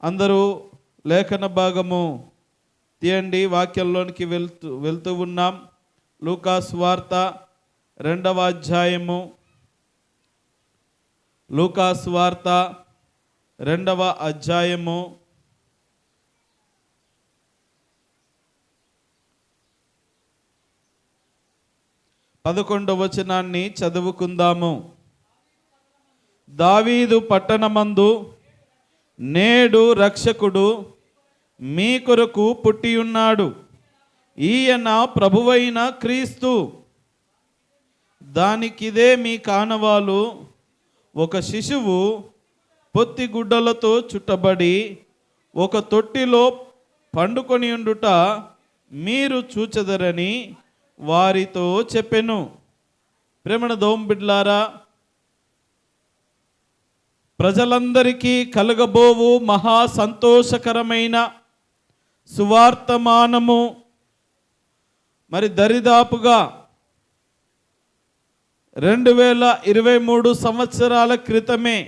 అందరూ లేఖన భాగము తీయండి. వాక్యంలోనికి వెళ్తూ ఉన్నాం. లూకా సువార్త 2వ అధ్యాయము. లూకా సువార్త 2వ అధ్యాయము 11వ వచనాన్ని చదువుకుందాము. దావీదు పట్టణమందు నేడు రక్షకుడు మీ కొరకు పుట్టియున్నాడు, ఈయన ప్రభువైన క్రీస్తు. దానికిదే మీ కానవాలు, ఒక శిశువు పొత్తిగుడ్డలతో చుట్టబడి ఒక తొట్టిలో పండుకొని ఉండుట మీరు చూచెదరని వారితో చెప్పెను. ప్రేమణ దోంబిడ్లారా, ప్రజలందరికీ కలగబోవు మహా సంతోషకరమైన సువార్తమానము మరి దరిదాపుగా 2023 సంవత్సరాల క్రితమే,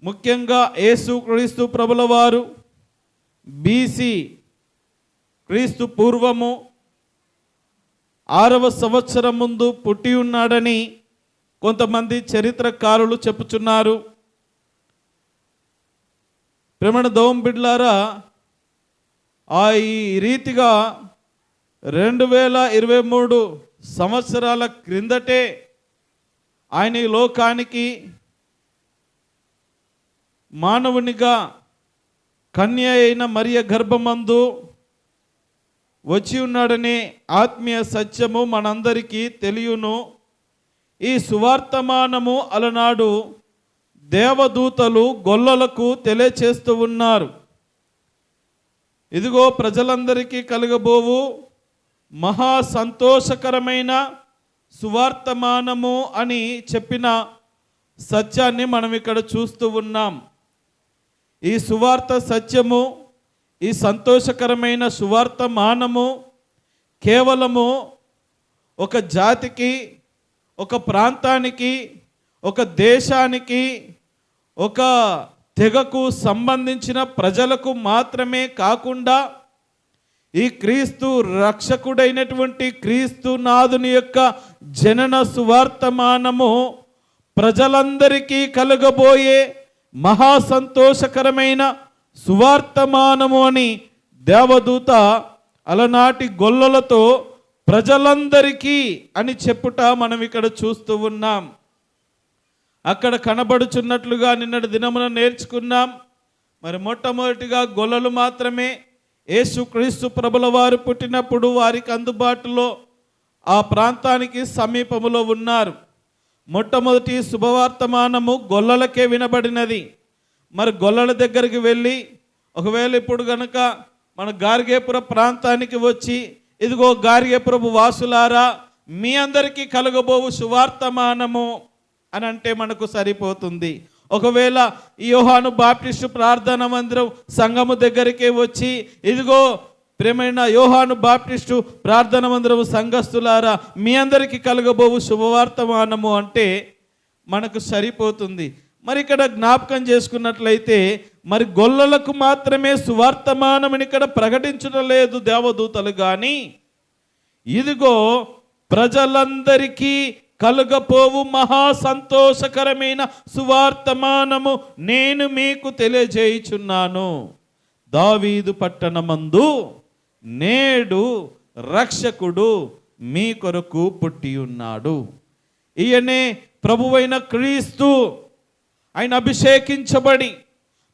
ముఖ్యంగా యేసుక్రీస్తు ప్రభుల వారు బీసీ క్రీస్తు పూర్వము 6వ సంవత్సరం ముందు పుట్టి ఉన్నాడని కొంతమంది చరిత్రకారులు చెప్పుచున్నారు. ప్రేమణ దోంబిడ్లారా, ఈ రీతిగా 2023 సంవత్సరాల క్రిందటే ఆయన ఈ లోకానికి మానవునిగా కన్య అయిన మరియ గర్భమందు వచ్చి ఉన్నాడనే ఆత్మీయ సత్యము మనందరికీ తెలియను. ఈ సువార్తమానము అలనాడు దేవదూతలు గొల్లలకు తెలియచేస్తూ ఉన్నారు. ఇదిగో ప్రజలందరికీ కలగబోవు మహా సంతోషకరమైన సువార్తమానము అని చెప్పిన సత్యాన్ని మనం ఇక్కడ చూస్తూ ఉన్నాం. ఈ సువార్త సత్యము, ఈ సంతోషకరమైన సువార్తమానము కేవలము ఒక జాతికి, ఒక ప్రాంతానికి, ఒక దేశానికి, ఒక తెగకు సంబంధించిన ప్రజలకు మాత్రమే కాకుండా ఈ క్రీస్తు రక్షకుడైనటువంటి క్రీస్తు నాథుని యొక్క జనన సువార్తమానము ప్రజలందరికీ కలగబోయే మహా సంతోషకరమైన సువార్తమానము అని దేవదూత అలనాటి గొల్లలతో ప్రజలందరికీ అని చెప్పుట మనం ఇక్కడ చూస్తూ ఉన్నాం. అక్కడ కనబడుచున్నట్లుగా నిన్నటి దినమున నేర్చుకున్నాం. మరి మొట్టమొదటిగా గొల్లలు మాత్రమే యేసుక్రీస్తు ప్రభుల వారు పుట్టినప్పుడు వారికి అందుబాటులో ఆ ప్రాంతానికి సమీపములో ఉన్నారు. మొట్టమొదటి శుభవార్తమానము గొల్లలకే వినబడినది. మరి గొల్లల దగ్గరికి వెళ్ళి, ఒకవేళ ఇప్పుడు కనుక మన గార్గేపుర ప్రాంతానికి వచ్చి, ఇదిగో గార్గేపురపు వాసులారా, మీ అందరికీ కలగబోవు సువార్తమానము అని అంటే మనకు సరిపోతుంది. ఒకవేళ యోహాను బాప్టిస్టు ప్రార్థన మందిరం సంఘము దగ్గరికే వచ్చి, ఇదిగో ప్రేమైన యోహాను బాప్టిస్టు ప్రార్థన మందిరం సంఘస్థులారా, మీ అందరికీ కలగబోవు శుభవార్తమానము అంటే మనకు సరిపోతుంది. మరి ఇక్కడ జ్ఞాపకం చేసుకున్నట్లయితే, మరి గొల్లలకు మాత్రమే సువార్తమానమని ఇక్కడ ప్రకటించడం లేదు దేవదూతలు, కానీ ఇదిగో ప్రజలందరికీ కలుగపోవు మహా సంతోషకరమైన సువార్తమానము నేను మీకు తెలియజేయుచున్నాను. దావీదు పట్టణమందు నేడు రక్షకుడు మీ కొరకు పుట్టి ఉన్నాడు. ఈయనే ప్రభువైన క్రీస్తు. ఆయన అభిషేకించబడి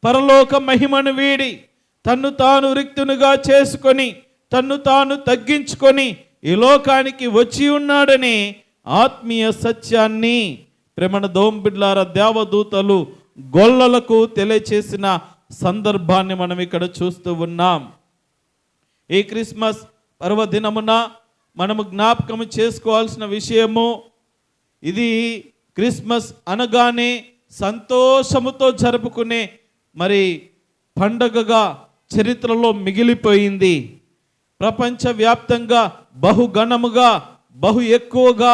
పరలోక మహిమను వీడి తన్ను తాను రిక్తునిగా చేసుకొని తన్ను తాను తగ్గించుకొని ఈ లోకానికి వచ్చి ఉన్నాడని ఆత్మీయ సత్యాన్ని ప్రేమణ దోంబిడ్లార దేవదూతలు గొల్లలకు తెలియచేసిన సందర్భాన్ని మనం ఇక్కడ చూస్తూ ఉన్నాం. ఈ క్రిస్మస్ పర్వదినమున మనము జ్ఞాపకం చేసుకోవాల్సిన విషయము ఇది. క్రిస్మస్ అనగానే సంతోషముతో జరుపుకునే మరి పండగగా చరిత్రలో మిగిలిపోయింది. ప్రపంచవ్యాప్తంగా బహుఘనముగా, బహు ఎక్కువగా,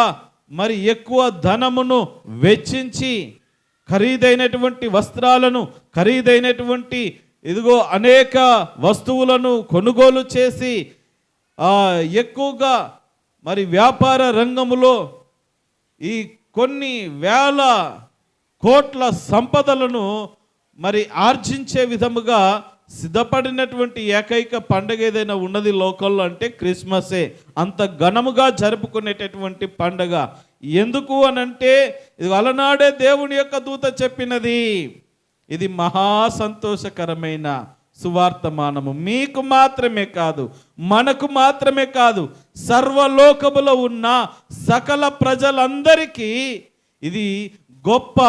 మరి ఎక్కువ ధనమును వెచ్చించి ఖరీదైనటువంటి వస్త్రాలను, ఖరీదైనటువంటి ఇదిగో అనేక వస్తువులను కొనుగోలు చేసి ఎక్కువగా మరి వ్యాపార రంగములో ఈ కొన్ని వేల కోట్ల సంపదలను మరి ఆర్జించే విధముగా సిద్ధపడినటువంటి ఏకైక పండుగ ఏదైనా ఉన్నది లోకల్లో అంటే క్రిస్మసే. అంత ఘనముగా జరుపుకునేటటువంటి పండుగ. ఎందుకు అనంటే ఇది అలనాడే దేవుని యొక్క దూత చెప్పినది. ఇది మహా సంతోషకరమైన సువార్తమానము. మీకు మాత్రమే కాదు, మనకు మాత్రమే కాదు, సర్వలోకములో ఉన్న సకల ప్రజలందరికీ ఇది గొప్ప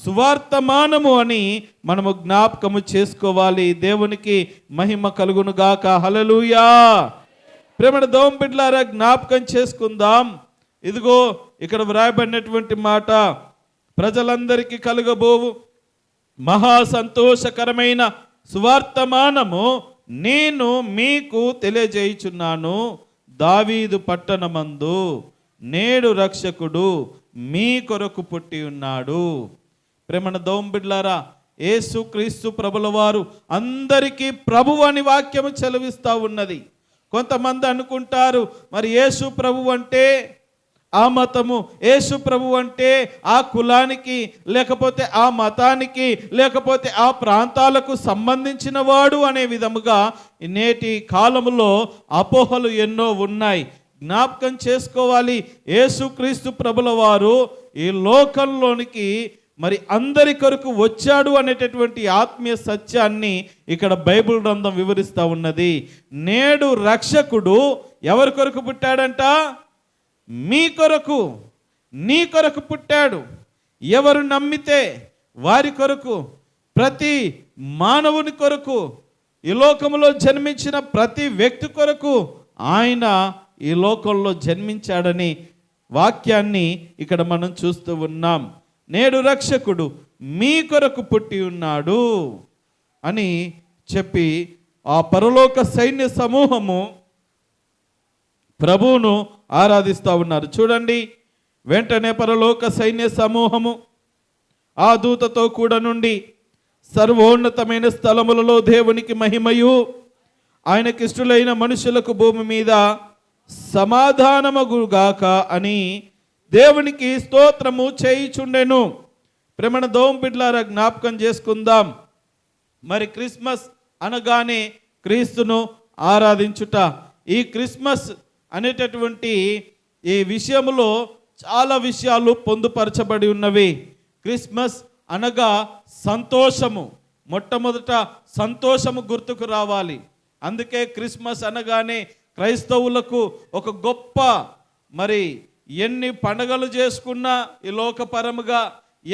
సువార్తమానము అని మనము జ్ఞాపకము చేసుకోవాలి. దేవునికి మహిమ కలుగును గాక. హల్లెలూయా. ప్రేమణ దేవుని బిడ్డలారా, జ్ఞాపకం చేసుకుందాం. ఇదిగో ఇక్కడ వ్రాయబడినటువంటి మాట, ప్రజలందరికీ కలుగబోవు మహా సంతోషకరమైన సువార్తమానము నేను మీకు తెలియజేయుచున్నాను. దావీదు పట్టణమందు నేడు రక్షకుడు మీ కొరకు పుట్టి ఉన్నాడు. ప్రేమణ దేవుని బిడ్డలారా, యేసు క్రీస్తు ప్రభుల వారు అందరికీ ప్రభువు అని వాక్యము చెలవిస్తూ ఉన్నది. కొంతమంది అనుకుంటారు మరి యేసు ప్రభు అంటే ఆ మతము, యేసు ప్రభు అంటే ఆ కులానికి, లేకపోతే ఆ మతానికి, లేకపోతే ఆ ప్రాంతాలకు సంబంధించిన వాడు అనే విధముగా నేటి కాలములో అపోహలు ఎన్నో ఉన్నాయి. జ్ఞాపకం చేసుకోవాలి, యేసుక్రీస్తు ప్రభుల వారు ఈ లోకంలోనికి మరి అందరి కొరకు వచ్చాడు అనేటటువంటి ఆత్మీయ సత్యాన్ని ఇక్కడ బైబిల్ గ్రంథం వివరిస్తూ ఉన్నది. నేడు రక్షకుడు ఎవరి కొరకు పుట్టాడంట? మీ కొరకు, నీ కొరకు పుట్టాడు. ఎవరు నమ్మితే వారి కొరకు, ప్రతి మానవుని కొరకు, ఈ లోకంలో జన్మించిన ప్రతి వ్యక్తి కొరకు ఆయన ఈ లోకంలో జన్మించాడని వాక్యాన్ని ఇక్కడ మనం చూస్తూ ఉన్నాం. నేడు రక్షకుడు మీ కొరకు పుట్టి ఉన్నాడు అని చెప్పి ఆ పరలోక సైన్య సమూహము ప్రభువును ఆరాధిస్తూ ఉన్నారు. చూడండి, వెంటనే పరలోక సైన్య సమూహము ఆ దూతతో కూడా నుండి సర్వోన్నతమైన స్థలములలో దేవునికి మహిమయు ఆయనకిష్టులైన మనుషులకు భూమి మీద సమాధానమగుగాక అని దేవునికి స్తోత్రము చేయుచుండెను. ప్రేమణ దేవుని బిడ్డలారా, జ్ఞాపకం చేసుకుందాం. మరి క్రిస్మస్ అనగానే క్రీస్తును ఆరాధించుట. ఈ క్రిస్మస్ అనేటటువంటి ఈ విషయంలో చాలా విషయాలు పొందుపరచబడి ఉన్నవి. క్రిస్మస్ అనగా సంతోషము. మొట్టమొదట సంతోషము గుర్తుకు రావాలి. అందుకే క్రిస్మస్ అనగానే క్రైస్తవులకు ఒక గొప్ప, మరి ఎన్ని పండుగలు చేసుకున్నా ఈ లోకపరముగా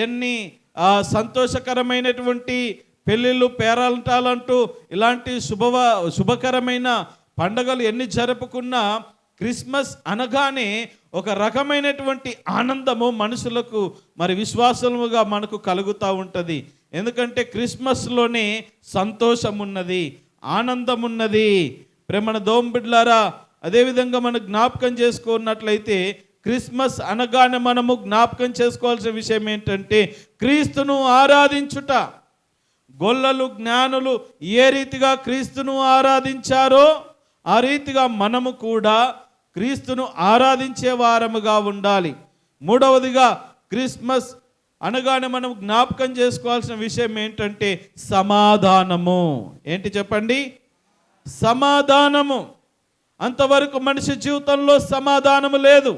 ఎన్ని సంతోషకరమైనటువంటి పెళ్ళిళ్ళు, పేరంటాలంటూ ఇలాంటి శుభకరమైన పండుగలు ఎన్ని జరుపుకున్నా క్రిస్మస్ అనగానే ఒక రకమైనటువంటి ఆనందము మనుషులకు, మరి విశ్వాసముగా మనకు కలుగుతూ ఉంటుంది. ఎందుకంటే క్రిస్మస్లోనే సంతోషం ఉన్నది, ఆనందం ఉన్నది. ప్రేమణ దేవుని బిడ్డలారా, అదేవిధంగా మనం జ్ఞాపకం చేసుకున్నట్లయితే క్రిస్మస్ అనగానే మనము జ్ఞాపకం చేసుకోవాల్సిన విషయం ఏంటంటే క్రీస్తును ఆరాధించుట. గొల్లలు, జ్ఞానులు ఏ రీతిగా క్రీస్తును ఆరాధించారో ఆ రీతిగా మనము కూడా క్రీస్తును ఆరాధించే వారముగా ఉండాలి. మూడవదిగా క్రిస్మస్ అనగానే మనం జ్ఞాపకం చేసుకోవాల్సిన విషయం ఏంటంటే సమాధానము. ఏంటి చెప్పండి? సమాధానము. అంతవరకు మనిషి జీవితంలో సమాధానము లేదు,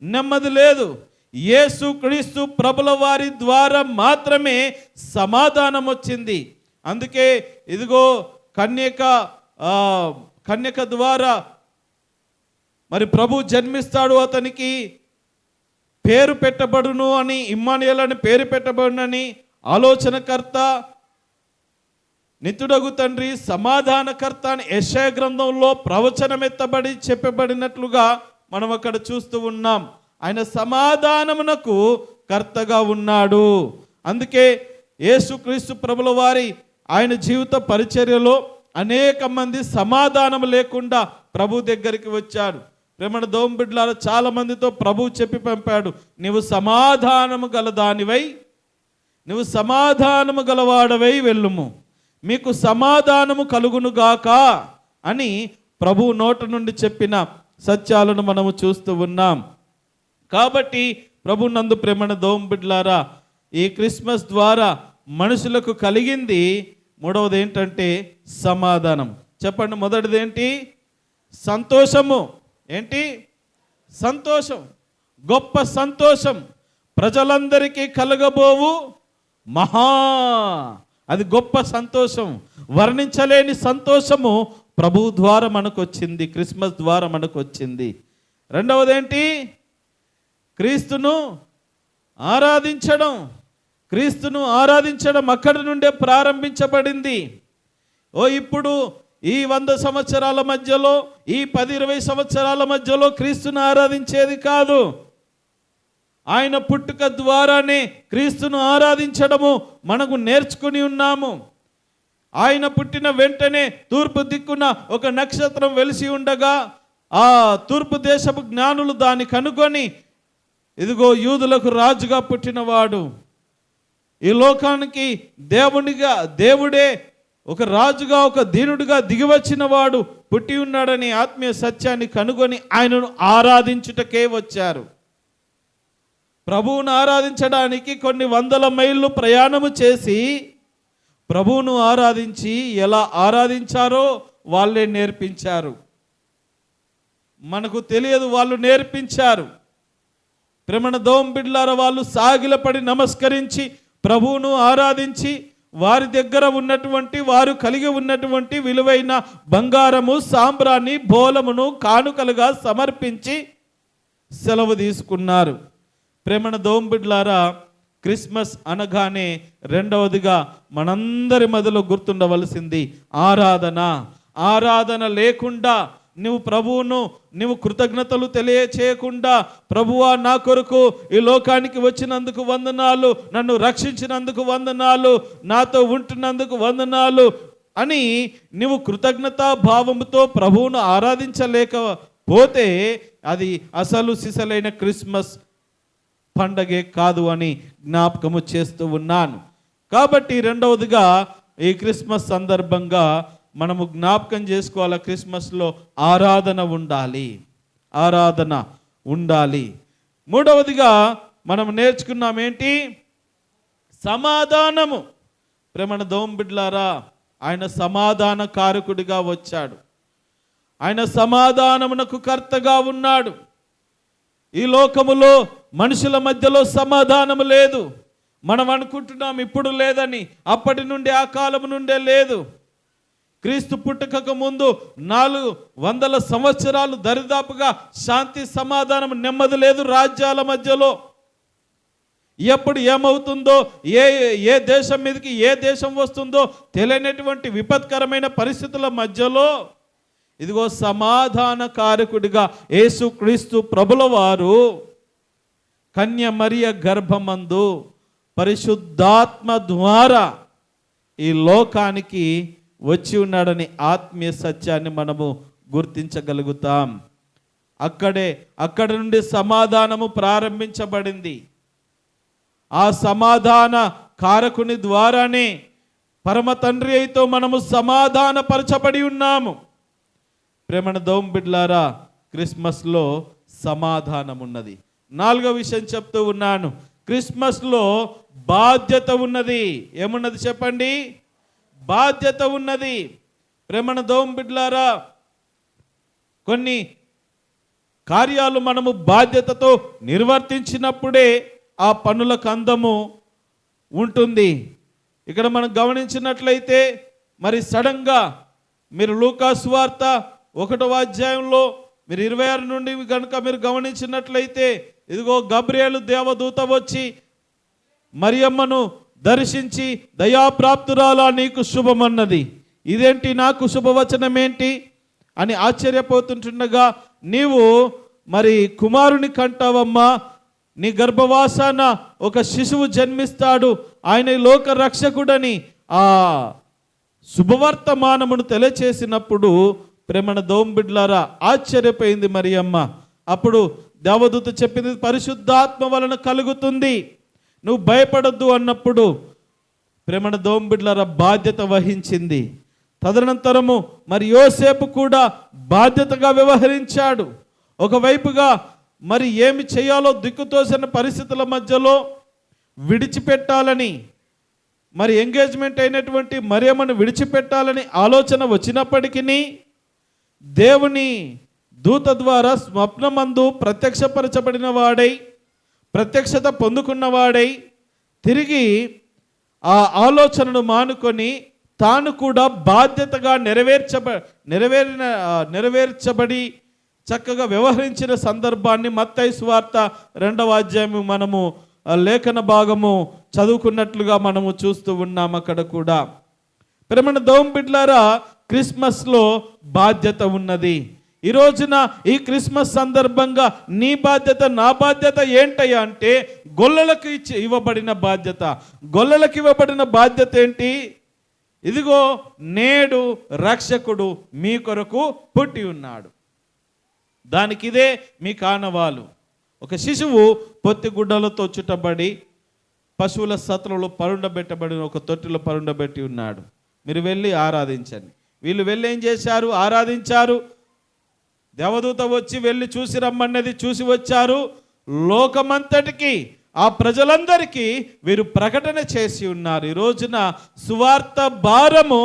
నెమ్మది లేదు. యేసు క్రీస్తు ప్రభుల వారి ద్వారా మాత్రమే సమాధానం వచ్చింది. అందుకే ఇదిగో కన్యక ద్వారా మరి ప్రభు జన్మిస్తాడు, అతనికి పేరు పెట్టబడును అని, ఇమ్మానుయేల్ అని పేరు పెట్టబడునని ఆలోచనకర్త, నిత్యుడగు తండ్రి, సమాధానకర్త అని యెషయా గ్రంథంలో ప్రవచనమెత్తబడి చెప్పబడినట్లుగా మనం అక్కడ చూస్తూ ఉన్నాం. ఆయన సమాధానమునకు కర్తగా ఉన్నాడు. అందుకే యేసుక్రీస్తు ప్రభుల వారి ఆయన జీవిత పరిచర్యలో అనేక మంది సమాధానం లేకుండా ప్రభు దగ్గరికి వచ్చారు. ప్రేమణ దేవుని బిడ్డలారా, చాలా మందితో ప్రభు చెప్పి పంపాడు, నీవు సమాధానము గల దానివై నువ్వు సమాధానము గలవాడవై వెళ్ళుము, మీకు సమాధానము కలుగునుగాక అని ప్రభు నోట నుండి చెప్పిన సత్యాలను మనము చూస్తూ ఉన్నాం. కాబట్టి ప్రభు నందు ప్రేమణ దోంబిడ్లారా, ఈ క్రిస్మస్ ద్వారా మనుషులకు కలిగింది మూడవది ఏంటంటే సమాధానం. చెప్పండి, మొదటిది ఏంటి? సంతోషము. ఏంటి? సంతోషం, గొప్ప సంతోషం, ప్రజలందరికీ కలగబోవు అది గొప్ప సంతోషం, వర్ణించలేని సంతోషము ప్రభు ద్వారా మనకు వచ్చింది, క్రిస్మస్ ద్వారా మనకు వచ్చింది. రెండవది ఏంటి? క్రీస్తును ఆరాధించడం. క్రీస్తును ఆరాధించడం అక్కడి నుండే ప్రారంభించబడింది. ఇప్పుడు ఈ 100 సంవత్సరాల మధ్యలో, ఈ 10-20 సంవత్సరాల మధ్యలో క్రీస్తును ఆరాధించేది కాదు. ఆయన పుట్టుక ద్వారానే క్రీస్తును ఆరాధించడము మనకు నేర్చుకుని ఉన్నాము. ఆయన పుట్టిన వెంటనే తూర్పు దిక్కున ఒక నక్షత్రం వెలిసి ఉండగా ఆ తూర్పు దేశపు జ్ఞానులు దాన్ని కనుగొని, ఇదిగో యూదులకు రాజుగా పుట్టినవాడు, ఈ లోకానికి దేవుడే ఒక రాజుగా, ఒక దీనుడిగా దిగివచ్చిన వాడు పుట్టి ఉన్నాడని ఆత్మీయ సత్యాన్ని కనుగొని ఆయనను ఆరాధించుటకే వచ్చారు. ప్రభువును ఆరాధించడానికి కొన్ని 100 మైళ్ళు ప్రయాణము చేసి ప్రభువును ఆరాధించి ఎలా ఆరాధించారో వాళ్ళే నేర్పించారు. మనకు తెలియదు, వాళ్ళు నేర్పించారు. ప్రేమణ దోంబిడ్లార వాళ్ళు సాగిలపడి నమస్కరించి ప్రభువును ఆరాధించి వారి దగ్గర ఉన్నటువంటి, వారు కలిగి ఉన్నటువంటి విలువైన బంగారము, సాంబ్రాన్ని, బోలమును కానుకలుగా సమర్పించి సెలవు తీసుకున్నారు. ప్రేమణ దోంబిడ్లారా, క్రిస్మస్ అనగానే రెండవదిగా మనందరి మధ్యలో గుర్తుండవలసింది ఆరాధన. ఆరాధన లేకుండా నువ్వు కృతజ్ఞతలు తెలియచేయకుండా, ప్రభువా నా కొరకు ఈ లోకానికి వచ్చినందుకు వందనాలు, నన్ను రక్షించినందుకు వందనాలు, నాతో ఉంటున్నందుకు వందనాలు అని నువ్వు కృతజ్ఞతా భావముతో ప్రభువును ఆరాధించలేకపోతే అది అసలు సిసలైన క్రిస్మస్ పండగే కాదు అని జ్ఞాపకము చేస్తూ ఉన్నాను. కాబట్టి రెండవదిగా ఈ క్రిస్మస్ సందర్భంగా మనము జ్ఞాపకం చేసుకోవాలి, క్రిస్మస్లో ఆరాధన ఉండాలి, ఆరాధన ఉండాలి. మూడవదిగా మనం నేర్చుకున్నాం ఏంటి? సమాధానము. ప్రేమణ దోంబిడ్లారా, ఆయన సమాధాన కారకుడిగా వచ్చాడు. ఆయన సమాధానమునకు కర్తగా ఉన్నాడు. ఈ లోకములో మనుషుల మధ్యలో సమాధానము లేదు. మనం అనుకుంటున్నాం ఇప్పుడు లేదని, అప్పటి నుండి ఆ కాలము నుండే లేదు. క్రీస్తు పుట్టుకకు ముందు 400 సంవత్సరాలు దరిదాపుగా శాంతి, సమాధానం, నెమ్మది లేదు రాజ్యాల మధ్యలో. ఎప్పుడు ఏమవుతుందో, ఏ దేశం మీదకి ఏ దేశం వస్తుందో తెలియనటువంటి విపత్కరమైన పరిస్థితుల మధ్యలో ఇదిగో సమాధాన కారకుడిగా యేసుక్రీస్తు ప్రభుల వారు కన్య మరియ గర్భమందు పరిశుద్ధాత్మ ద్వారా ఈ లోకానికి వచ్చి ఉన్నాడని ఆత్మీయ సత్యాన్ని మనము గుర్తించగలుగుతాం. అక్కడ నుండి సమాధానము ప్రారంభించబడింది. ఆ సమాధాన కారకుని ద్వారానే పరమ తండ్రి అయితో మనము సమాధానపరచబడి ఉన్నాము. ప్రేమణ దోంబిడ్లారా, క్రిస్మస్లో సమాధానం ఉన్నది. 4వ విషయం చెప్తూ ఉన్నాను, క్రిస్మస్లో బాధ్యత ఉన్నది. ఏమున్నది చెప్పండి? బాధ్యత ఉన్నది. ప్రేమణ దోంబిడ్లారా, కొన్ని కార్యాలు మనము బాధ్యతతో నిర్వర్తించినప్పుడే ఆ పనులకు అందము ఉంటుంది. ఇక్కడ మనం గమనించినట్లయితే మరి సడన్గా మీరు లూకా సువార్త 1వ అధ్యాయంలో మీరు 26 నుండి కనుక మీరు గమనించినట్లయితే, ఇదిగో గబ్రియేలు దేవదూత వచ్చి మరియమ్మను దర్శించి దయాప్రాప్తురాలా నీకు శుభమన్నది. ఇదేంటి, నాకు శుభవచనం ఏంటి అని ఆశ్చర్యపోతుంటుండగా, నీవు మరి కుమారుని కంటావమ్మా, నీ గర్భవాసాన ఒక శిశువు జన్మిస్తాడు, ఆయన లోక రక్షకుడని ఆ శుభవర్తమానమును తెలియచేసినప్పుడు ప్రేమణ దోంబిడ్లారా ఆశ్చర్యపోయింది మరియమ్మ. అప్పుడు దేవదూత చెప్పింది, పరిశుద్ధాత్మ వలన కలుగుతుంది, నువ్వు భయపడొద్దు అన్నప్పుడు ప్రేమణ దోంబిడ్లర బాధ్యత వహించింది. తదనంతరము మరి యోసేపు కూడా బాధ్యతగా వ్యవహరించాడు. ఒకవైపుగా మరి ఏమి చేయాలో దిక్కుతోసిన పరిస్థితుల మధ్యలో విడిచిపెట్టాలని, మరి ఎంగేజ్మెంట్ అయినటువంటి మరియమ్మను విడిచిపెట్టాలని ఆలోచన వచ్చినప్పటికీ దేవుని దూత ద్వారా స్వప్నమందు ప్రత్యక్షపరచబడిన వాడై, ప్రత్యక్షత పొందుకున్నవాడై తిరిగి ఆ ఆలోచనను మానుకొని తాను కూడా బాధ్యతగా నెరవేర్చబడి చక్కగా వ్యవహరించిన సందర్భాన్ని మత్తయి సువార్త 2వ అధ్యాయము మనము లేఖన భాగము చదువుకున్నట్లుగా మనము చూస్తూ ఉన్నాం. అక్కడ కూడా ప్రేమణ దోంబిడ్లారా, క్రిస్మస్లో బాధ్యత ఉన్నది. ఈ రోజున ఈ క్రిస్మస్ సందర్భంగా నీ బాధ్యత, నా బాధ్యత ఏంటయ్యా అంటే గొల్లలకు ఇవ్వబడిన బాధ్యత. గొల్లలకు ఇవ్వబడిన బాధ్యత ఏంటి? ఇదిగో నేడు రక్షకుడు మీ కొరకు పుట్టి ఉన్నాడు. దానికి ఇదే మీ కానవాలు. ఒక శిశువు పొత్తిగుడ్డలతో చుట్టబడి పశువుల సత్రంలో పరుండబెట్టబడిన ఒక తొట్టిలో పరుండబెట్టి ఉన్నాడు. మీరు వెళ్ళి ఆరాధించండి. వీళ్ళు వెళ్ళి ఏం చేశారు? ఆరాధించారు. దేవదూత వచ్చి వెళ్ళి చూసి రమ్మన్నది, చూసి వచ్చారు. లోకమంతటికి, ఆ ప్రజలందరికీ వీరు ప్రకటన చేసి ఉన్నారు. ఈ రోజున సువార్త భారము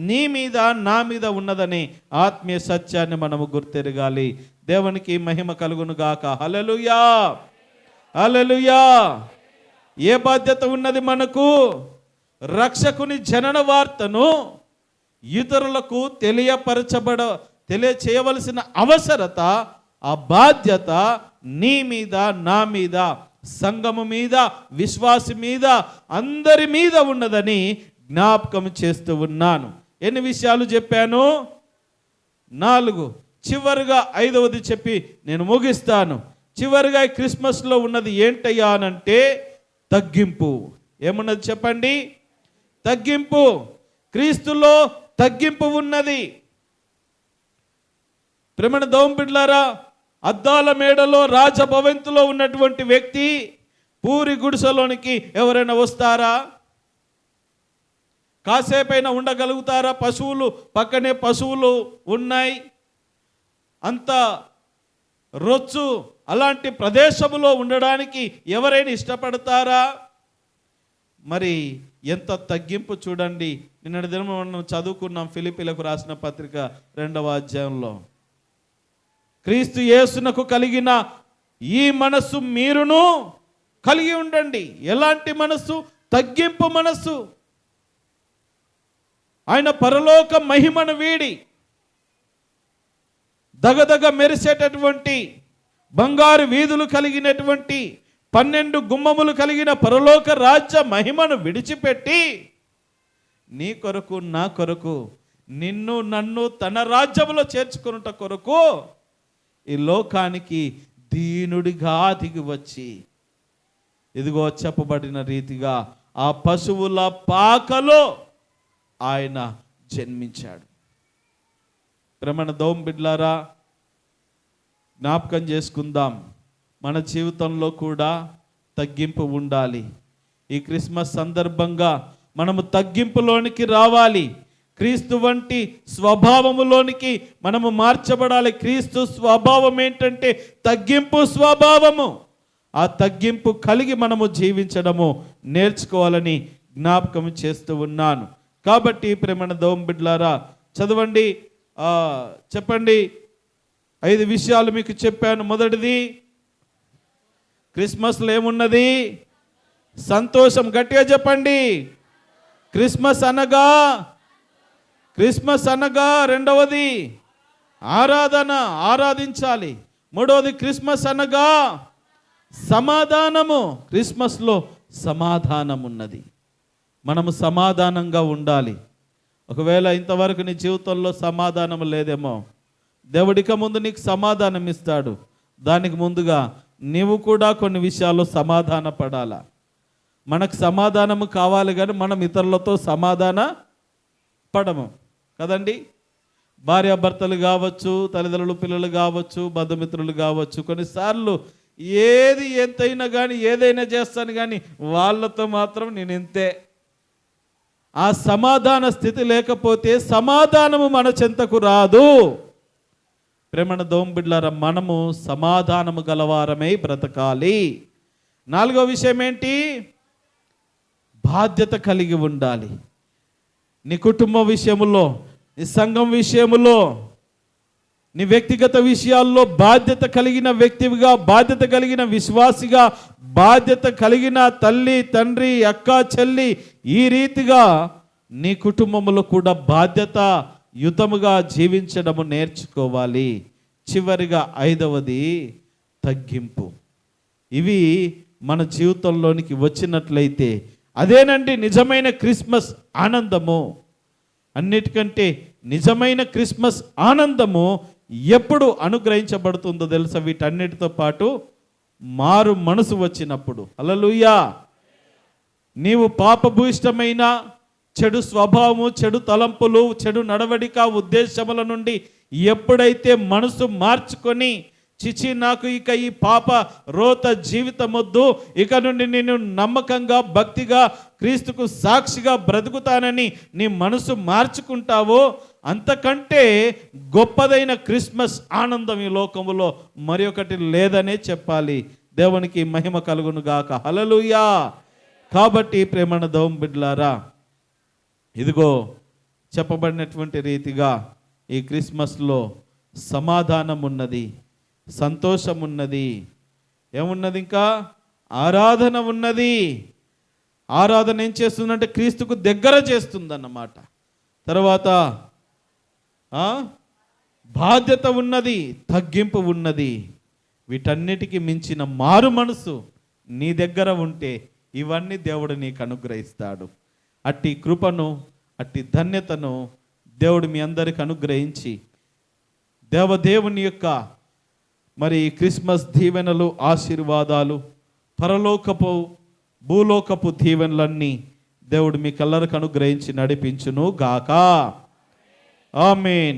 నీ మీద, నా మీద ఉన్నదని ఆత్మీయ సత్యాన్ని మనము గుర్తెరగాలి. దేవునికి మహిమ కలుగును గాక. హల్లెలూయా, హల్లెలూయా. ఏ బాధ్యత ఉన్నది మనకు? రక్షకుని జనన వార్తను ఇతరులకు తెలియచేయవలసిన అవసరత, ఆ బాధ్యత నీ మీద, నా మీద, సంఘము మీద, విశ్వాసి మీద, అందరి మీద ఉన్నదని జ్ఞాపకం చేస్తూ ఉన్నాను. ఎన్ని విషయాలు చెప్పాను? 4. చివరిగా 5వది చెప్పి నేను ముగిస్తాను. చివరిగా ఈ క్రిస్మస్లో ఉన్నది ఏంటయ్యా అనంటే తగ్గింపు. ఏమున్నది చెప్పండి? తగ్గింపు. క్రీస్తులో తగ్గింపు ఉన్నది. ప్రేమణ దోంబిడ్లారా, అద్దాల మేడలో రాజభవంతిలో ఉన్నటువంటి వ్యక్తి పూరి గుడిసెలోనికి ఎవరైనా వస్తారా? కాసేపైనా ఉండగలుగుతారా? పశువులు పక్కనే పశువులు ఉన్నాయి, అంత రొచ్చు, అలాంటి ప్రదేశంలో ఉండడానికి ఎవరైనా ఇష్టపడతారా? మరి ఎంత తగ్గింపు చూడండి. నిన్నటి దినం మనం చదువుకున్నాం ఫిలిప్పీలకు రాసిన పత్రిక 2వ అధ్యాయంలో. క్రీస్తు యేసునకు కలిగిన ఈ మనస్సు మీరును కలిగి ఉండండి. ఎలాంటి మనస్సు? తగ్గింపు మనస్సు. ఆయన పరలోక మహిమను వీడి దగదగ మెరిసేటటువంటి బంగారు వీధులు కలిగినటువంటి 12 గుమ్మములు కలిగిన పరలోక రాజ్య మహిమను విడిచిపెట్టి నీ కొరకు, నా కొరకు, నిన్ను నన్ను తన రాజ్యములో చేర్చుకున్నట కొరకు ఈ లోకానికి దీనుడిగా దిగి వచ్చి, ఇదిగో చెప్పబడిన రీతిగా ఆ పశువుల పాకలో ఆయన జన్మించాడు. ప్రేమణ దోంబిడ్లారా, జ్ఞాపకం చేసుకుందాం, మన జీవితంలో కూడా తగ్గింపు ఉండాలి. ఈ క్రిస్మస్ సందర్భంగా మనము తగ్గింపులోనికి రావాలి. క్రీస్తు వంటి స్వభావములోనికి మనము మార్చబడాలి. క్రీస్తు స్వభావం ఏంటంటే తగ్గింపు స్వభావము. ఆ తగ్గింపు కలిగి మనము జీవించడము నేర్చుకోవాలని జ్ఞాపకం చేస్తూ ఉన్నాను. కాబట్టి ప్రేమణ దోంబిడ్లారా, చదవండి, చెప్పండి. 5 విషయాలు మీకు చెప్పాను. మొదటిది, క్రిస్మస్లో ఏమున్నది? సంతోషం. గట్టిగా చెప్పండి. క్రిస్మస్ అనగా రెండవది ఆరాధన, ఆరాధించాలి. మూడవది క్రిస్మస్ అనగా సమాధానము. క్రిస్మస్లో సమాధానం ఉన్నది. మనము సమాధానంగా ఉండాలి. ఒకవేళ ఇంతవరకు నీ జీవితంలో సమాధానం లేదేమో, దేవుడిక ముందు నీకు సమాధానం ఇస్తాడు. దానికి ముందుగా నీవు కూడా కొన్ని విషయాల్లో సమాధాన పడాలా. మనకు సమాధానము కావాలి కానీ మనం ఇతరులతో సమాధాన పడము కదండి. భార్యాభర్తలు కావచ్చు, తల్లిదండ్రులు, పిల్లలు కావచ్చు, బంధుమిత్రులు కావచ్చు, కొన్నిసార్లు ఏది ఎంతైనా కానీ ఏదైనా చేస్తాను కానీ వాళ్ళతో మాత్రం నేను ఇంతే. ఆ సమాధాన స్థితి లేకపోతే సమాధానము మన చెంతకు రాదు. ప్రేమణ దోంబిడ్లారా, మనము సమాధానము గలవారమై బ్రతకాలి. 4వ విషయం ఏంటి? బాధ్యత కలిగి ఉండాలి. నీ కుటుంబ విషయములో, నీ సంఘం విషయములో, నీ వ్యక్తిగత విషయాల్లో బాధ్యత కలిగిన వ్యక్తివిగా, బాధ్యత కలిగిన విశ్వాసిగా, బాధ్యత కలిగిన తల్లి, తండ్రి, అక్క, చెల్లి, ఈ రీతిగా నీ కుటుంబంలో కూడా బాధ్యత యుతముగా జీవించడము నేర్చుకోవాలి. చివరిగా 5వది తగ్గింపు. ఇవి మన జీవితంలోనికి వచ్చినట్లయితే అదేనండి నిజమైన క్రిస్మస్ ఆనందము. అన్నిటికంటే నిజమైన క్రిస్మస్ ఆనందము ఎప్పుడు అనుగ్రహించబడుతుందో తెలుసా? వీటన్నిటితో పాటు మారు మనసు వచ్చినప్పుడు. హల్లెలూయా. నీవు పాపభూయిష్టమైన చెడు స్వభావము, చెడు తలంపులు, చెడు నడవడిక, ఉద్దేశముల నుండి ఎప్పుడైతే మనసు మార్చుకొని, చిచి నాకు ఇక ఈ పాప రోత జీవితం వద్దు, ఇక నుండి నేను నమ్మకంగా, భక్తిగా, క్రీస్తుకు సాక్షిగా బ్రతుకుతానని నీ మనసు మార్చుకుంటావో, అంతకంటే గొప్పదైన క్రిస్మస్ ఆనందం ఈ లోకములో మరి ఒకటి లేదనే చెప్పాలి. దేవునికి మహిమ కలుగును గాక. హల్లెలూయా. కాబట్టి ప్రేమణ దోం బిడ్లారా, ఇదిగో చెప్పబడినటువంటి రీతిగా ఈ క్రిస్మస్లో సమాధానం ఉన్నది, సంతోషం ఉన్నది, ఏమున్నది? ఇంకా ఆరాధన ఉన్నది. ఆరాధన ఏం చేస్తుందంటే క్రీస్తుకు దగ్గర చేస్తుందన్నమాట. తర్వాత బాధ్యత ఉన్నది, తగ్గింపు ఉన్నది. వీటన్నిటికీ మించిన మారు మనసు నీ దగ్గర ఉంటే ఇవన్నీ దేవుడు నీకు అనుగ్రహిస్తాడు. అట్టి కృపను, అట్టి ధన్యతను దేవుడు మీ అందరికి అనుగ్రహించి, దేవదేవుని యొక్క మరి క్రిస్మస్ దీవెనలు, ఆశీర్వాదాలు, పరలోకపు భూలోకపు దీవెనలన్నీ దేవుడు మీ కళ్ళకు అనుగ్రహించి నడిపించును గాక. ఆమేన్.